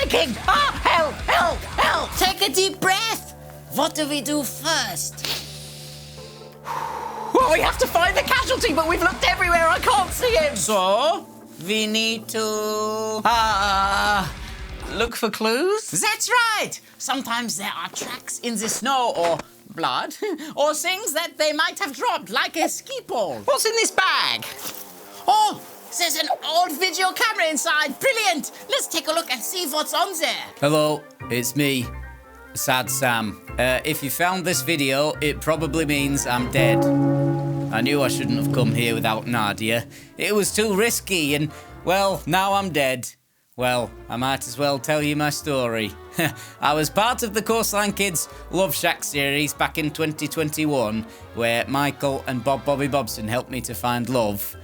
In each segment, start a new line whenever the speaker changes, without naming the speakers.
sinking! Ah, help, help, help!
Take a deep breath. What do we do first?
Well, we have to find the casualty, but we've looked everywhere. I can't see him.
So, we need to...
Look for clues?
That's right. Sometimes there are tracks in the snow or blood or things that they might have dropped, like a ski pole.
What's in this bag?
Oh, there's an old video camera inside. Brilliant. Let's take a look and see what's on there.
Hello, it's me, Sad Sam. If you found this video, it probably means I'm dead. I knew I shouldn't have come here without Nadia. It was too risky and, well, now I'm dead. Well, I might as well tell you my story. I was part of the Coastline Kids Love Shack series back in 2021, where Michael and Bobby Bobson helped me to find love.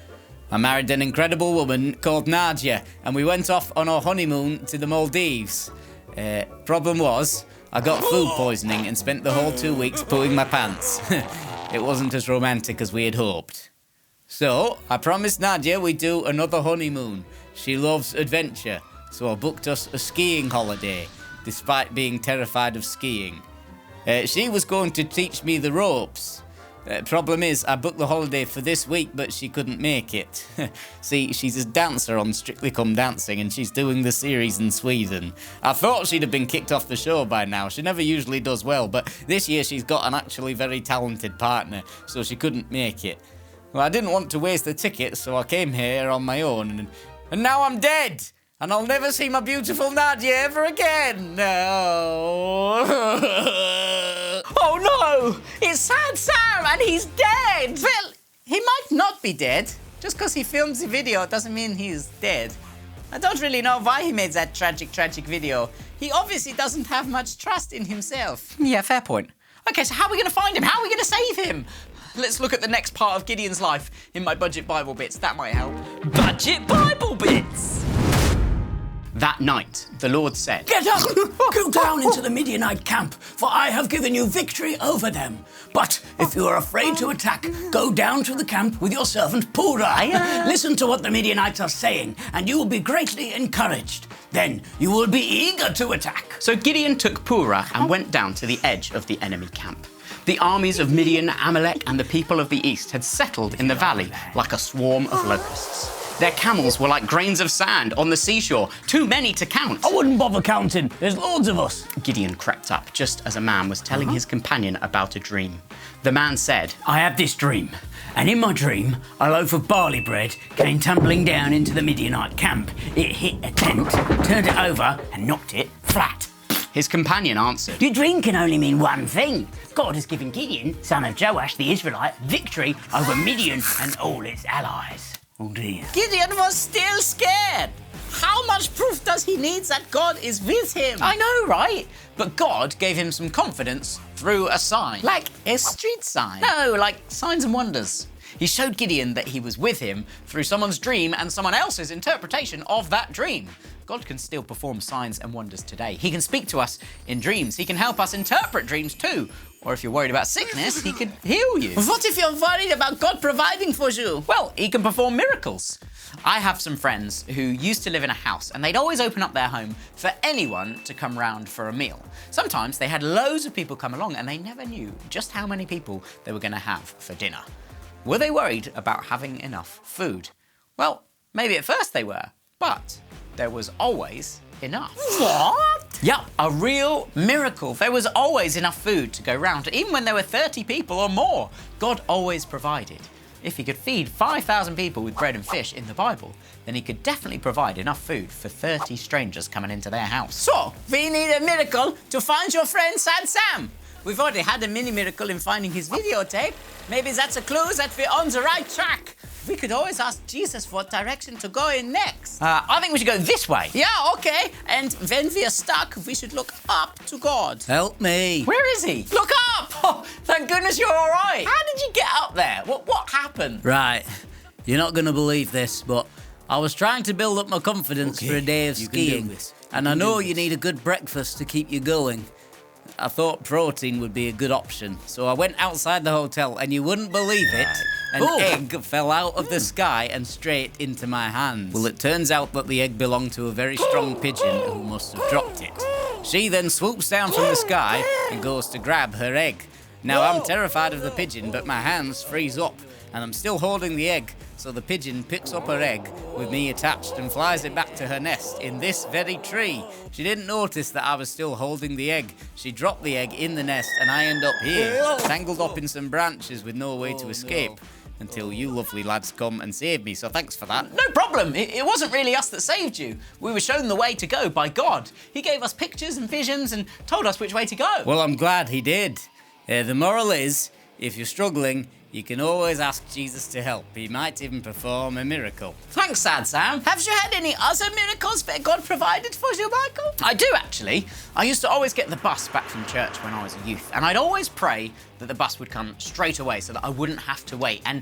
I married an incredible woman called Nadia, and we went off on our honeymoon to the Maldives. Problem was, I got food poisoning and spent the whole 2 weeks pooing my pants. It wasn't as romantic as we had hoped. So, I promised Nadia we'd do another honeymoon. She loves adventure, so I booked us a skiing holiday, despite being terrified of skiing. She was going to teach me the ropes. Problem is, I booked the holiday for this week, but she couldn't make it. See, she's a dancer on Strictly Come Dancing, and she's doing the series in Sweden. I thought she'd have been kicked off the show by now. She never usually does well, but this year she's got an actually very talented partner, so she couldn't make it. Well, I didn't want to waste the ticket, so I came here on my own, and now I'm dead! And I'll never see my beautiful Nadia ever again! No!
Oh no! It's Sad Sam and he's dead!
Well, he might not be dead. Just because he films the video doesn't mean he's dead. I don't really know why he made that tragic video. He obviously doesn't have much trust in himself.
Yeah, fair point. Okay, so how are we going to find him? How are we going to save him? Let's look at the next part of Gideon's life in my budget Bible bits. That might help. Budget Bible bits! That night, the Lord said,
Get up! Go down into the Midianite camp, for I have given you victory over them. But if you are afraid to attack, go down to the camp with your servant Purah. Listen to what the Midianites are saying, and you will be greatly encouraged. Then you will be eager to attack.
So Gideon took Purah and went down to the edge of the enemy camp. The armies of Midian, Amalek, and the people of the east had settled in the valley like a swarm of locusts. Their camels were like grains of sand on the seashore, too many to count.
I wouldn't bother counting. There's loads of us.
Gideon crept up just as a man was telling his companion about a dream. The man said,
I have this dream, and in my dream, a loaf of barley bread came tumbling down into the Midianite camp. It hit a tent, turned it over, and knocked it flat.
His companion answered,
Your dream can only mean one thing. God has given Gideon, son of Joash the Israelite, victory over Midian and all its allies. Oh dear.
Gideon was still scared. How much proof does he need that God is with him?
I know, right? But God gave him some confidence through a sign.
Like a street sign.
No, like signs and wonders. He showed Gideon that he was with him through someone's dream and someone else's interpretation of that dream. God can still perform signs and wonders today. He can speak to us in dreams. He can help us interpret dreams too. Or if you're worried about sickness, he could heal you.
What if you're worried about God providing for you?
Well, he can perform miracles. I have some friends who used to live in a house and they'd always open up their home for anyone to come round for a meal. Sometimes they had loads of people come along and they never knew just how many people they were going to have for dinner. Were they worried about having enough food? Well, maybe at first they were, but there was always enough.
What?
Yup, a real miracle. There was always enough food to go round, even when there were 30 people or more. God always provided. If he could feed 5,000 people with bread and fish in the Bible, then he could definitely provide enough food for 30 strangers coming into their house.
So, we need a miracle to find your friend Sad Sam. We've already had a mini miracle in finding his videotape. Maybe that's a clue that we're on the right track. We could always ask Jesus what direction to go in next.
I think we should go this way.
Yeah, okay. And when we're stuck, we should look up to God.
Help me.
Where is he? Look up! Oh, thank goodness you're all right. How did you get up there? What happened?
Right, you're not going to believe this, but I was trying to build up my confidence for a day of skiing. And I know you need a good breakfast to keep you going. I thought protein would be a good option. So I went outside the hotel, and you wouldn't believe it, an egg fell out of the sky and straight into my hands. Well, it turns out that the egg belonged to a very strong pigeon who must have dropped it. She then swoops down from the sky and goes to grab her egg. Now, I'm terrified of the pigeon, but my hands freeze up, and I'm still holding the egg. So the pigeon picks up her egg with me attached and flies it back to her nest in this very tree. She didn't notice that I was still holding the egg. She dropped the egg in the nest, and I end up here, tangled up in some branches with no way to escape. Until you lovely lads come and save me, so thanks for that.
No problem. It wasn't really us that saved you. We were shown the way to go by God. He gave us pictures and visions and told us which way to go.
Well, I'm glad he did. The moral is, if you're struggling, you can always ask Jesus to help. He might even perform a miracle.
Thanks, Sad Sam. Have you had any other miracles that God provided for you, Michael? I do, actually. I used to always get the bus back from church when I was a youth, and I'd always pray that the bus would come straight away so that I wouldn't have to wait, and,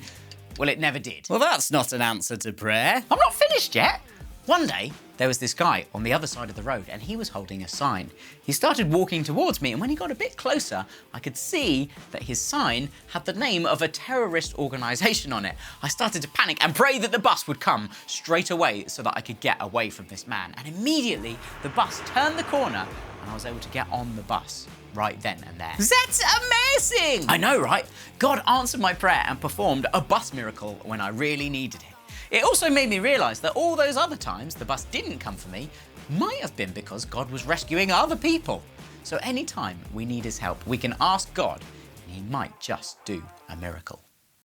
well, it never did.
Well, that's not an answer to prayer.
I'm not finished yet. One day, there was this guy on the other side of the road, and he was holding a sign. He started walking towards me, and when he got a bit closer, I could see that his sign had the name of a terrorist organisation on it. I started to panic and pray that the bus would come straight away so that I could get away from this man. And immediately, the bus turned the corner, and I was able to get on the bus right then and there.
That's amazing!
I know, right? God answered my prayer and performed a bus miracle when I really needed it. It also made me realise that all those other times the bus didn't come for me might have been because God was rescuing other people. So anytime we need his help, we can ask God, and he might just do a miracle.